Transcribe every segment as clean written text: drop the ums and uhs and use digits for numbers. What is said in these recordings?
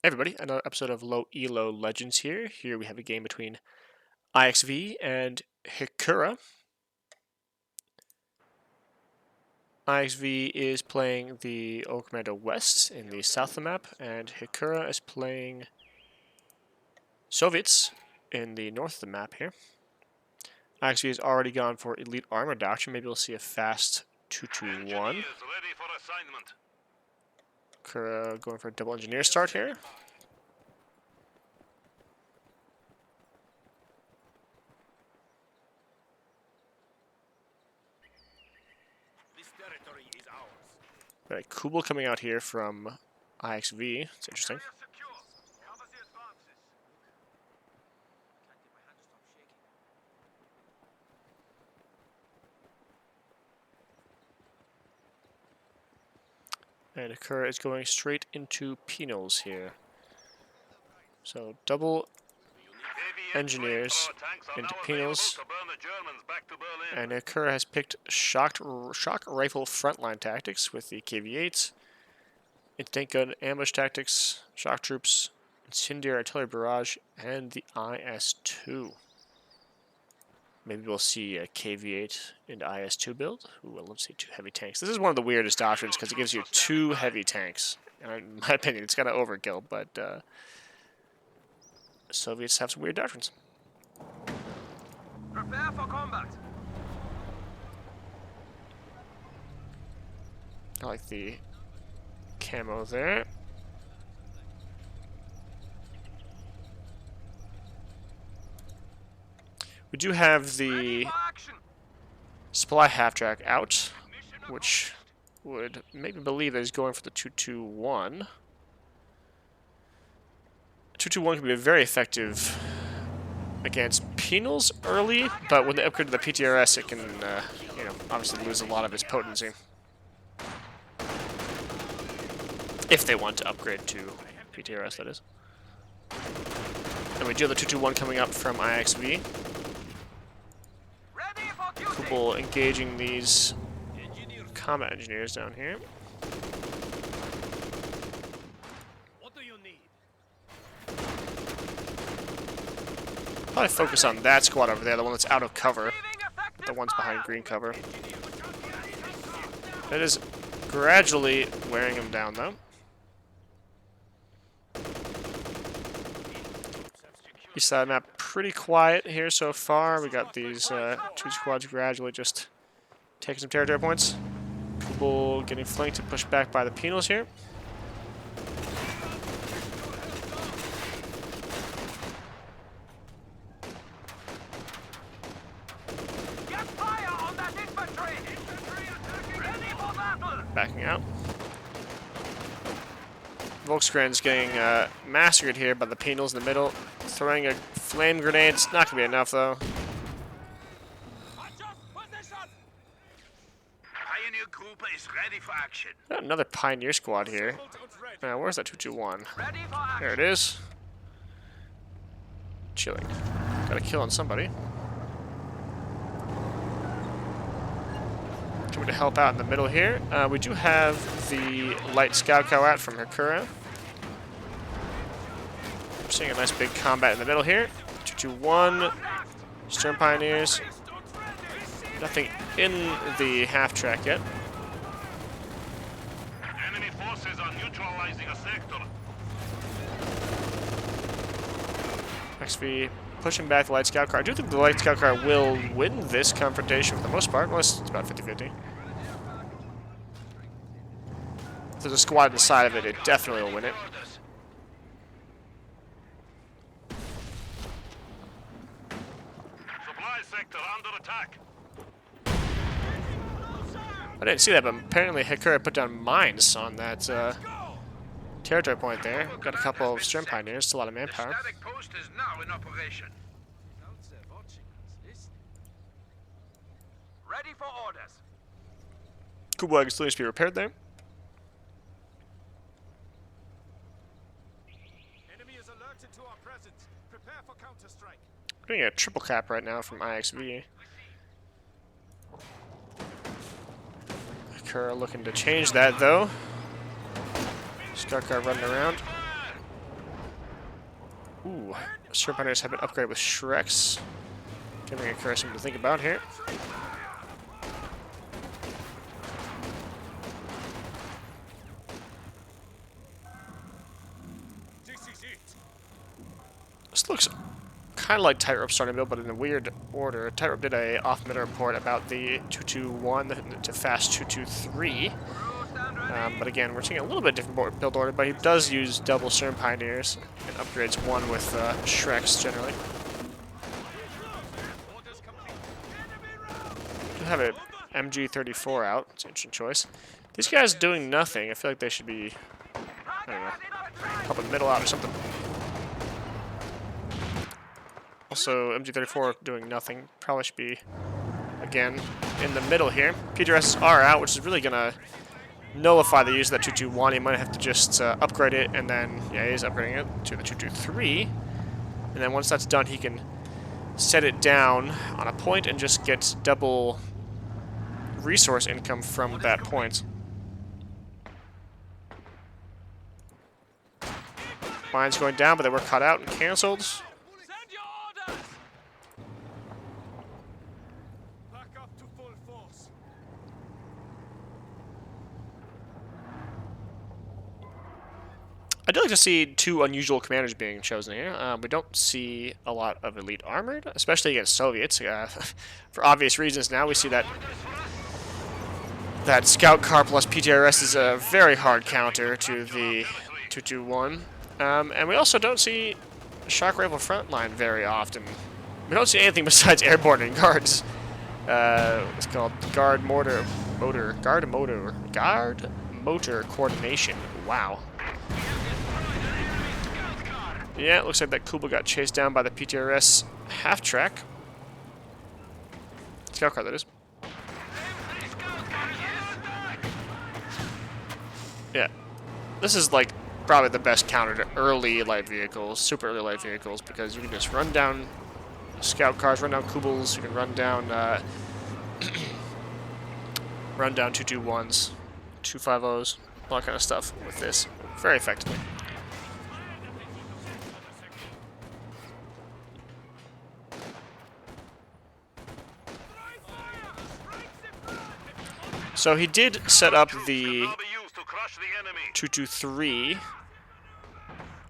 Hey everybody, another episode of Low Elo Legends here. Here we have a game between IXV and Hekkura. IXV is playing the OKW West in the south of the map, and Hekkura is playing Soviets in the north of the map here. IXV has already gone for Elite Armor Doctrine. Maybe we'll see a fast 2-2-1. Hekkura going for a double engineer start here. Got a Kubel coming out here from IXV. It's interesting. And Hekkura is going straight into penals here. So double engineers into penals. And Hekkura has picked shock rifle frontline tactics with the KV-8s, tank gun ambush tactics, shock troops, incendiary artillery barrage, and the IS-2. Maybe we'll see a KV-8 into IS-2 build. Ooh, I'd love to see 2 heavy tanks. This is one of the weirdest doctrines because it gives you 2 heavy tanks. And in my opinion, it's kind of overkill, but Soviets have some weird doctrines. Prepare for combat. I like the camo there. We do have the supply half-track out, which would make me believe that he's going for the 2-2-1. 2-2-1 can be very effective against penals early, but when they upgrade to the PTRS, it can, obviously lose a lot of its potency. If they want to upgrade to PTRS, that is. And we do have the 2-2-1 coming up from IXV. Kubel engaging these combat engineers down here. What do you need? Probably focus on that squad over there, the one that's out of cover. The one's behind green cover. It is gradually wearing him down, though. East side map pretty quiet here so far. We got these 2 squads gradually just taking some territory points. Kubel getting flanked and pushed back by the penals here. Get fire on that infantry! Ready for battle! Backing out. Volksgren's getting massacred here by the penals in the middle. Throwing a flame grenade. It's not going to be enough, though. Pioneer group is ready for action. Got another Pioneer squad here. Where's that 2-2-1? Ready for action. There it is. Chilling. Got a kill on somebody. Coming to help out in the middle here. We do have the light scout cow out from Hekkura. Seeing a nice big combat in the middle here. 2-2-1. Stern Pioneers. Nothing in the half-track yet. Enemy forces are neutralizing a sector. IXV pushing back the light scout car. I do think the light scout car will win this confrontation for the most part. Well, it's about 50-50. If there's a squad inside of it, it definitely will win it. Supply sector under attack. I didn't see that, but apparently Hekkura put down mines on that territory point there. Got a couple of Stern Pioneers, still a lot of manpower. Static post is now in operation. Ready for orders. Kubel still needs to be repaired there. Enemy is alerted to our presence. Prepare for counter-strike. We're doing a triple cap right now from IXV. Hekkura looking to change that, though. Scout car running around. Ooh, Serpenters have been upgraded with Shreks. Giving Hekkura something to think about here. This looks kind of like Tightrope starting build, but in a weird order. Tightrope did a off-meta report about the 221 to fast 223. But again, we're taking a little bit different build order, but he does use double Stern Pioneers and upgrades one with Shreks generally. We have a MG34 out. It's an interesting choice. These guys doing nothing. I feel like they should be, I don't know, helping middle out or something. Also, MG34 doing nothing. Probably should be, again, in the middle here. PTRS are out, which is really going to nullify the use of that 221. He might have to just upgrade it, and then, yeah, he is upgrading it to the 223. And then once that's done, he can set it down on a point and just get double resource income from that point. Mines going down, but they were cut out and cancelled. I do like to see two unusual commanders being chosen here. We don't see a lot of elite armored, especially against Soviets. For obvious reasons now, we see that scout car plus PTRS is a very hard counter to the 221. And we also don't see shock rifle frontline very often. We don't see anything besides airborne and guards. It's called guard motor coordination. Wow. Yeah, it looks like that Kubel got chased down by the PTRS half-track. Scout car, that is. Yeah. This is, like, probably the best counter to early light vehicles, super early light vehicles, because you can just run down scout cars, run down Kubels, you can run down, run down 221s, 250s, all that kind of stuff with this very effectively. So he did set up the 223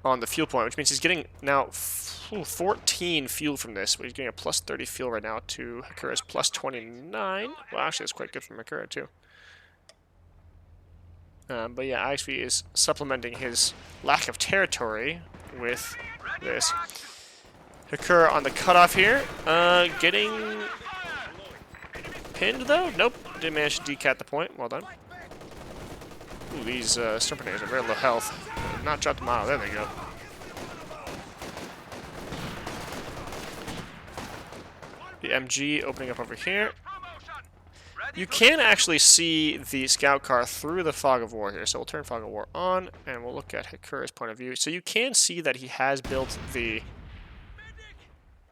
on the fuel point, which means he's getting now 14 fuel from this, but he's getting a plus 30 fuel right now to Hekkura's plus 29. Well, actually, that's quite good from Hekkura, too. But yeah, IXV is supplementing his lack of territory with this. Hekkura on the cutoff here, getting pinned, though? Nope. Didn't manage to decat the point. Well done. Ooh, these Serpenters are very low health. Not dropped them out. There they go. The MG opening up over here. You can actually see the scout car through the fog of war here. So we'll turn fog of war on, and we'll look at Hekkura's point of view. So you can see that he has built the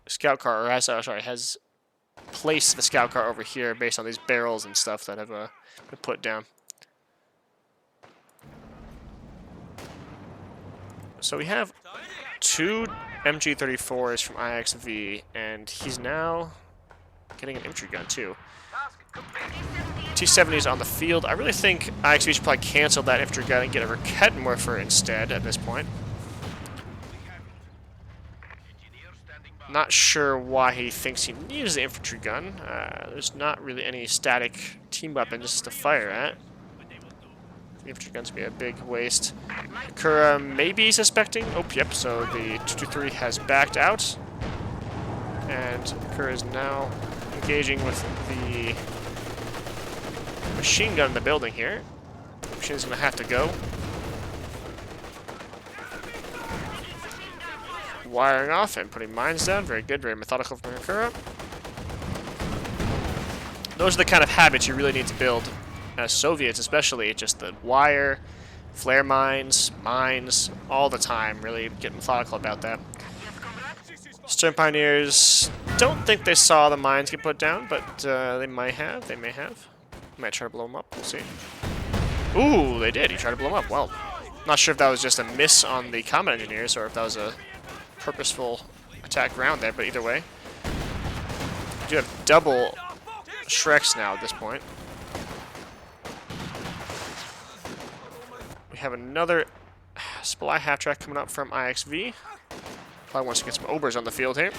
scout car, or has place the scout car over here based on these barrels and stuff that have been put down. So we have two MG34s from IXV, and he's now getting an infantry gun too. T-70s on the field. I really think IXV should probably cancel that infantry gun and get a Rakettenwerfer instead at this point. Not sure why he thinks he needs the infantry gun. There's not really any static team weapons to fire at. The infantry gun's be a big waste. Hekkura may be suspecting. Oh, yep. So the 223 has backed out, and Hekkura is now engaging with the machine gun in the building here. The machine's gonna have to go. Wiring off and putting mines down. Very good, very methodical from Hekkura. Those are the kind of habits you really need to build as Soviets, especially. Just the wire, flare mines, all the time. Really get methodical about that. Stern Pioneers, don't think they saw the mines get put down, but they might have. They may have. Might try to blow them up. We'll see. Ooh, they did. He tried to blow them up. Well, not sure if that was just a miss on the combat engineers or if that was a purposeful attack round there, but either way. We do have double Shreks now at this point. We have another Sply half-track coming up from IXV. Probably wants to get some Obers on the field here.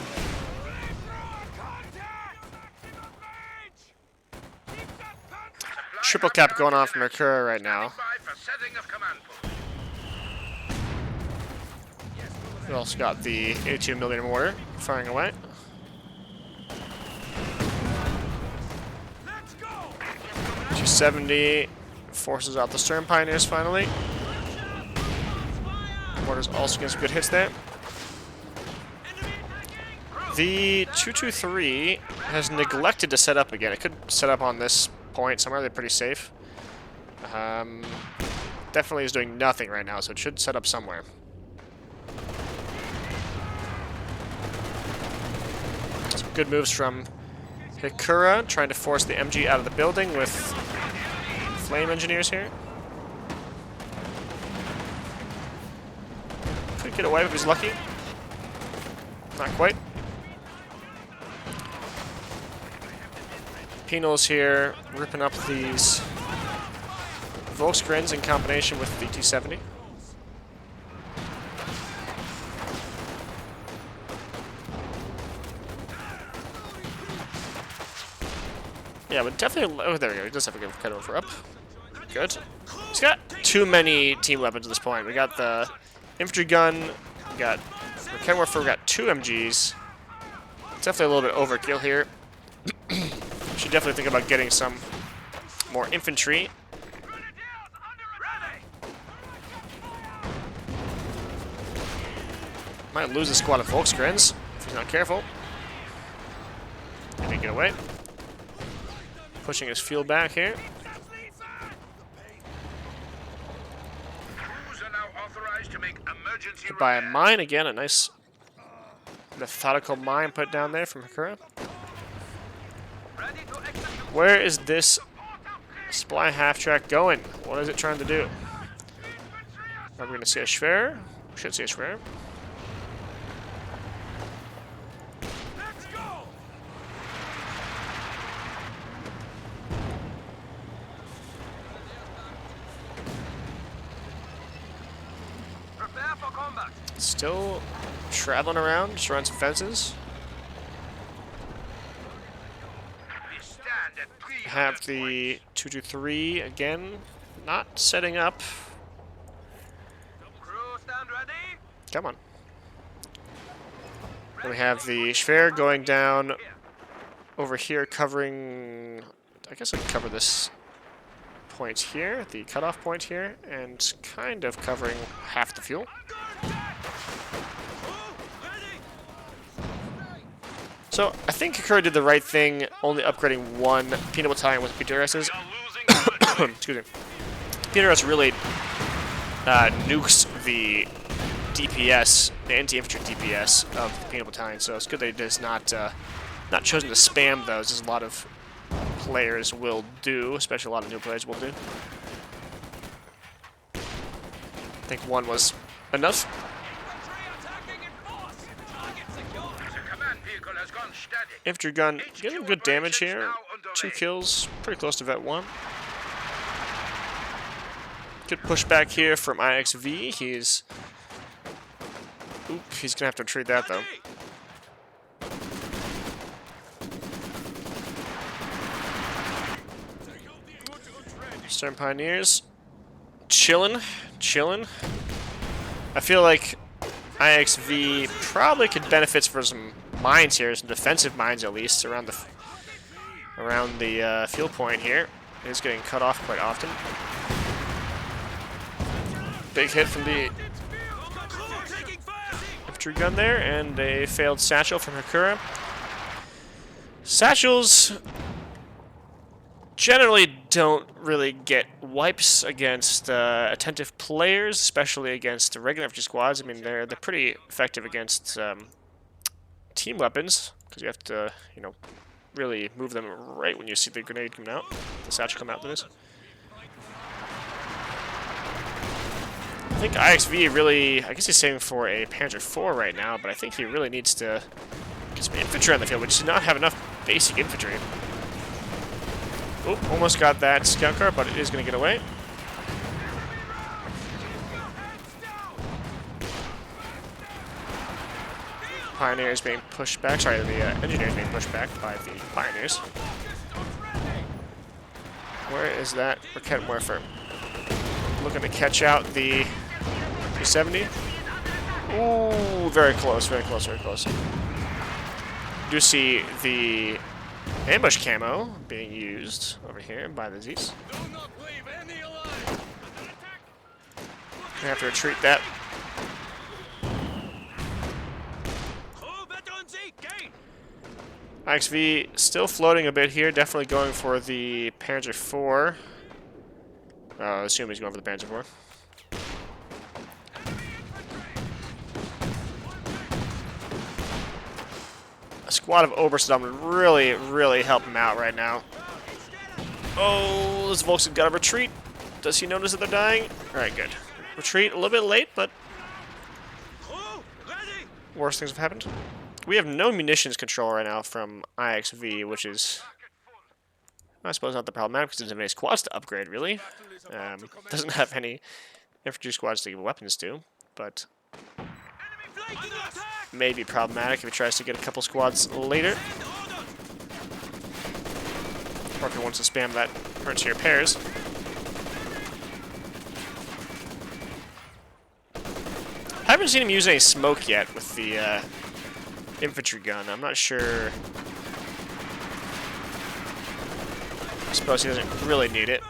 Triple cap going on from Hekkura right now. We also got the 82mm mortar firing away. .270 forces out the Stern Pioneers finally. Mortars also getting some good hits there. The 223 has neglected to set up again. It could set up on this point somewhere. They're pretty safe. Definitely is doing nothing right now, so it should set up somewhere. Some good moves from Hekkura, trying to force the MG out of the building with flame engineers here. Could get away if he's lucky. Not quite. Penals here, ripping up these Volksgrens in combination with the T-70. Yeah, but definitely. Oh, there we go. He does have a good cut over up. Good. He's got too many team weapons at this point. We got the infantry gun. We got for Kenworth. We got 2 MGs. Definitely a little bit overkill here. Should definitely think about getting some more infantry. Might lose a squad of Volksgrens if he's not careful. Maybe get away. Pushing his fuel back here. By a mine again, a nice methodical mine put down there from Hekkura. Where is this Sply half-track going? What is it trying to do? Are we going to see a Schwer? We should see a Schwer. Still traveling around, just around some fences. Have the 223 again, not setting up. Come on. Then we have the Schwer going down over here, covering. I guess I can cover this point here, the cutoff point here, and kind of covering half the fuel. So I think Hekkura did the right thing, only upgrading one Peanut Battalion with PTRSs. Excuse me. PTRS really nukes the DPS, the anti-infantry DPS of the Peanut Battalion. So it's good that he does not chosen to spam those, as a lot of players will do, especially a lot of new players will do. I think one was enough. Infantry gun getting good damage here. 2 kills, pretty close to Vet 1. Good pushback here from IXV. He's gonna have to retreat that though. Stern Pioneers chilling. I feel like IXV probably could benefit from some mines here, some defensive mines at least around the field point here. It is getting cut off quite often. Big hit from the infantry gun there, and a failed satchel from Hekkura. Satchels generally don't really get wipes against attentive players, especially against regular infantry squads. I mean, they're pretty effective against team weapons, because you have to, you know, really move them right when you see the grenade come out, the satchel come out, that is. I think IXV really, I guess he's saving for a Panzer IV right now, but I think he really needs to get some infantry on the field, which does not have enough basic infantry. Oop, almost got that scout car, but it is going to get away. Pioneers being pushed back. Sorry, the engineers being pushed back by the pioneers. Where is that Rocket Morpher? Looking to catch out the 270. Ooh, very close, very close, very close. Do see the ambush camo being used over here by the Z's. Gonna have to retreat that. IXV still floating a bit here, definitely going for the Panzer IV. I assume he's going for the Panzer IV. A squad of Oberstadt would really, really help him out right now. Oh, this Volkswagen got a retreat. Does he notice that they're dying? Alright, good. Retreat a little bit late, but worse things have happened. We have no munitions control right now from IXV, which is, I suppose, not the problematic because it doesn't have any squads to upgrade, really. Doesn't have any infantry squads to give weapons to, but may be problematic if he tries to get a couple squads later. Or if he wants to spam that emergency repairs. I haven't seen him use any smoke yet with the infantry gun. I'm not sure. I suppose he doesn't really need it.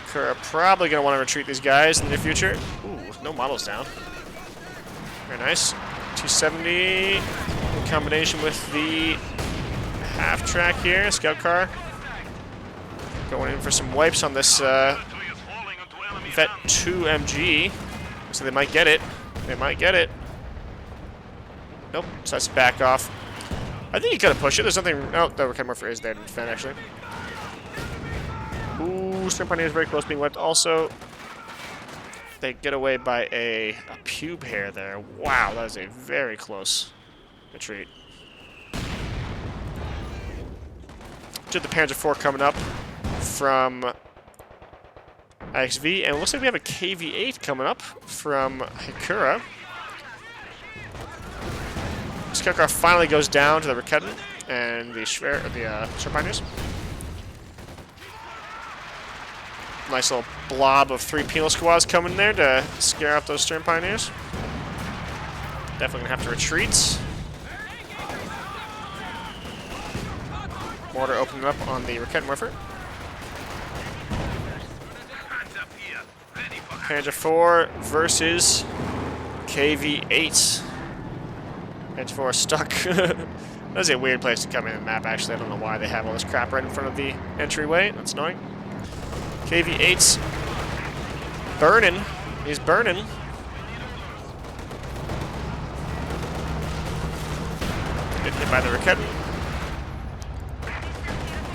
Hekkura probably going to want to retreat these guys in the near future. Ooh, no models down. Very nice. 270 in combination with the half track here. Scout car. Going in for some wipes on this Vet 2 MG. So they might get it. They might get it. Nope, so let's back off. I think he could have pushed it. There's nothing. Oh, the Rocket Morpher is there to defend, actually. Ooh, String Pioneer is very close to being wiped. Also, they get away by a pube hair there. Wow, that is a very close retreat. To the Panzer IV coming up from IXV, and it looks like we have a KV-8 coming up from Hekkura. Scout car finally goes down to the Raketen and the String Pioneers. Nice little blob of 3 penal squads coming there to scare off those String Pioneers. Definitely gonna have to retreat. Mortar opening up on the Rocket Morpher. Panzer IV versus KV-8. Panzer IV stuck. That's a weird place to come in the map, actually. I don't know why they have all this crap right in front of the entryway. That's annoying. KV-8's burning. He's burning. Get hit by the Raketen.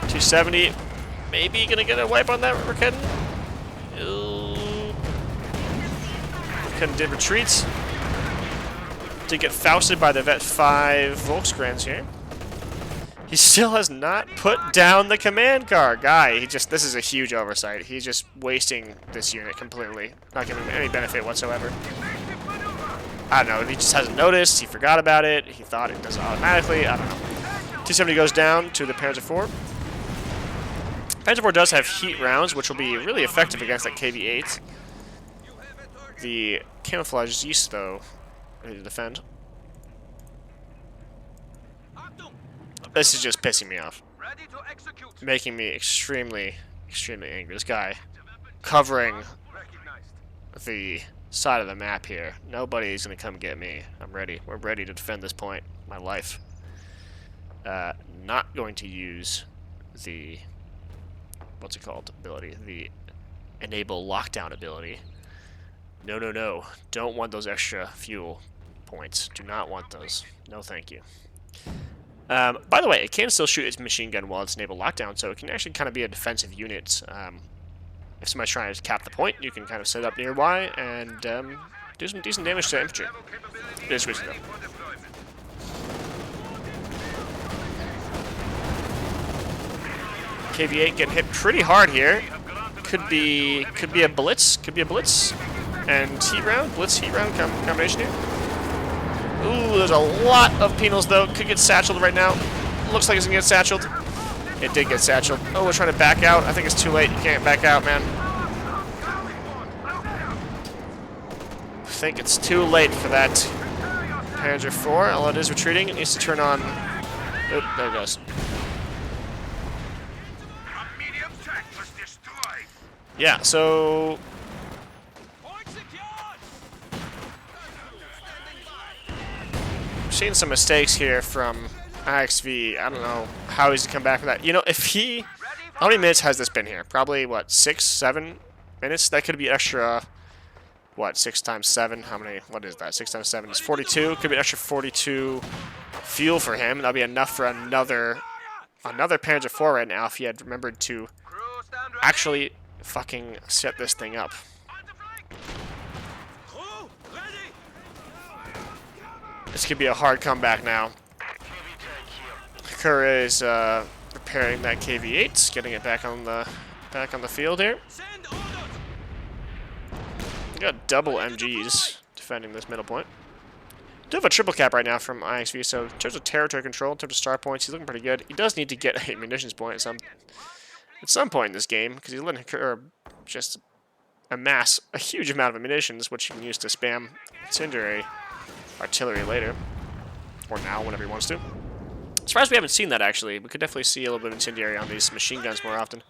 270. Maybe gonna get a wipe on that Raketen. Raketen did retreat. Did get Fausted by the Vet 5 Volksgrans here. He still has not put down the command car. Guy, this is a huge oversight. He's just wasting this unit completely. Not giving him any benefit whatsoever. I don't know, he just hasn't noticed, he forgot about it, he thought it does it automatically, I don't know. 270 goes down to the Panzer IV. Panzer IV does have heat rounds, which will be really effective against that KV-8. The camouflage Zeus, though, ready to defend. This is just pissing me off. Making me extremely, extremely angry. This guy covering the side of the map here. Nobody's going to come get me. I'm ready. We're ready to defend this point. My life. Not going to use the... what's it called? Ability. The enable lockdown ability. No, no, no. Don't want those extra fuel points. Do not want those. No, thank you. By the way, it can still shoot its machine gun while it's enabled lockdown, so it can actually kind of be a defensive unit if somebody's trying to cap the point, you can kind of set up nearby and do some decent damage to infantry. It is risky though. KV-8 getting hit pretty hard here. Could be a blitz. Could be a blitz. And heat round. Blitz heat round combination here. Ooh, there's a lot of penals though. Could get satcheled right now. Looks like it's gonna get satcheled. It did get satcheled. Oh, we're trying to back out. I think it's too late. You can't back out, man. I think it's too late for that Panzer IV. Although it is retreating, it needs to turn on. Oop, there it goes. Yeah, so I'm seeing some mistakes here from IXV. I don't know how he's to come back from that. You know, if he... How many minutes has this been here? Probably, what, 6, 7 minutes? That could be extra, what, 6 times 7? How many? What is that? 6 times 7 is 42. Could be an extra 42 fuel for him. That'll be enough for another Panzer IV right now if he had remembered to actually fucking set this thing up. This could be a hard comeback now. Hekkura is repairing that KV-8, getting it back on the field here. We got double MGs defending this middle point. Do have a triple cap right now from IXV, so in terms of territory control, in terms of star points, he's looking pretty good. He does need to get a munitions point at some point in this game, because he's letting Hekkura just amass a huge amount of munitions, which he can use to spam incendiary artillery later. Or now, whenever he wants to. Surprised we haven't seen that, actually. We could definitely see a little bit of incendiary on these machine guns more often.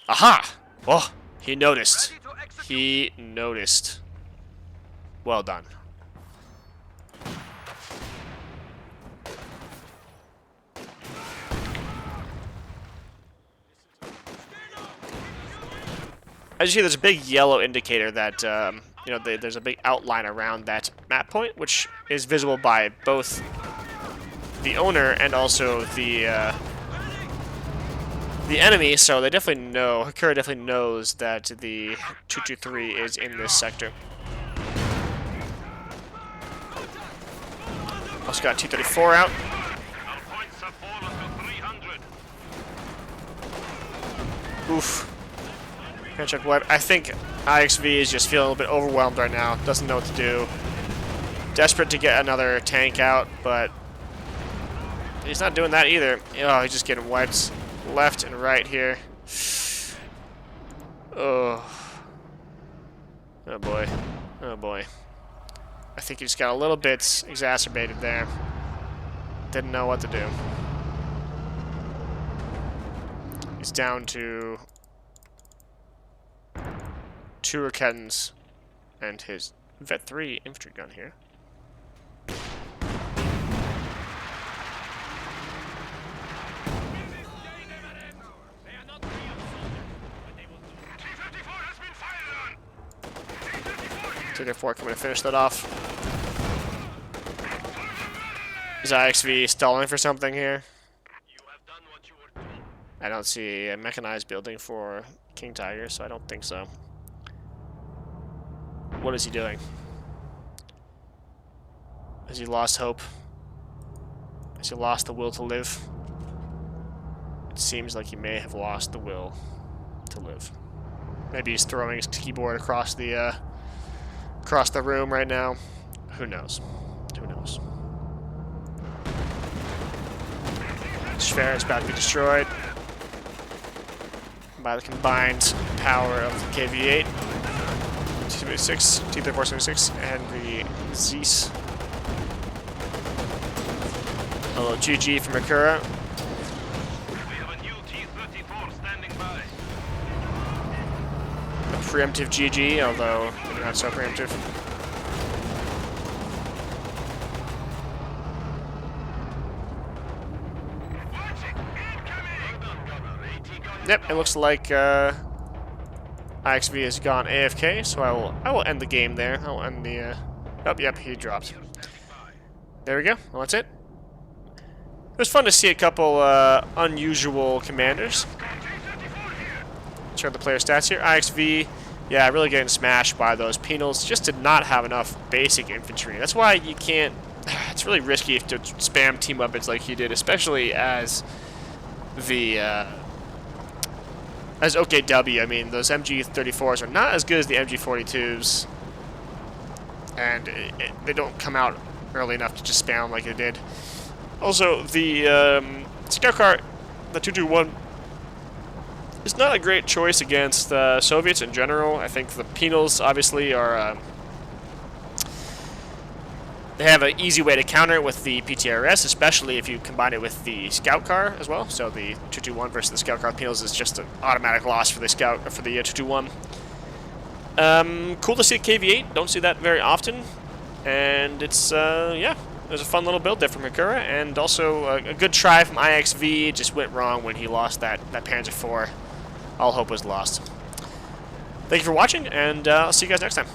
Aha! Oh, he noticed. He noticed. Well done. As you see, there's a big yellow indicator that, you know, there's a big outline around that map point, which is visible by both the owner and also the enemy, so they definitely know, Hekkura definitely knows that the 223 is in this sector. Also got 234 out. Oof. Check what I think IXV is just feeling a little bit overwhelmed right now. Doesn't know what to do. Desperate to get another tank out, but he's not doing that either. Oh, he's just getting wiped left and right here. Oh. Oh boy. Oh boy. I think he just got a little bit exacerbated there. Didn't know what to do. He's down to 2 Raketans and his Vet 3 infantry gun here. T-34 coming to finish that off. Is IXV stalling for something here? I don't see a mechanized building for King Tiger, so I don't think so. What is he doing? Has he lost hope? Has he lost the will to live? It seems like he may have lost the will to live. Maybe he's throwing his keyboard across the room right now. Who knows? Who knows? Schwer is about to be destroyed by the combined power of the KV-8, T-36, T-3476, and the Zeiss. A little GG from Hekkura. We have a new T-34 standing by. A preemptive GG, although maybe not so preemptive. Yep, it looks like IXV has gone AFK, so I will end the game there. I'll end the oh, yep, he dropped. There we go. Well, that's it. It was fun to see a couple unusual commanders. check out the player stats here. IXV, yeah, really getting smashed by those penals. Just did not have enough basic infantry. That's why you can't... It's really risky to spam team weapons like he did, especially as the... as OKW. I mean, those MG34s are not as good as the MG42s. And they don't come out early enough to just spam them like they did. Also, the scout car, the 221, is not a great choice against the Soviets in general. I think the penals obviously are... they have an easy way to counter it with the PTRS, especially if you combine it with the scout car as well. So the 221 versus the scout car penals is just an automatic loss for the scout for the 221. Cool to see a KV-8. Don't see that very often, and it's yeah, it was a fun little build there from Hekkura, and also a good try from IXV. It just went wrong when he lost that Panzer IV. All hope was lost. Thank you for watching, and I'll see you guys next time.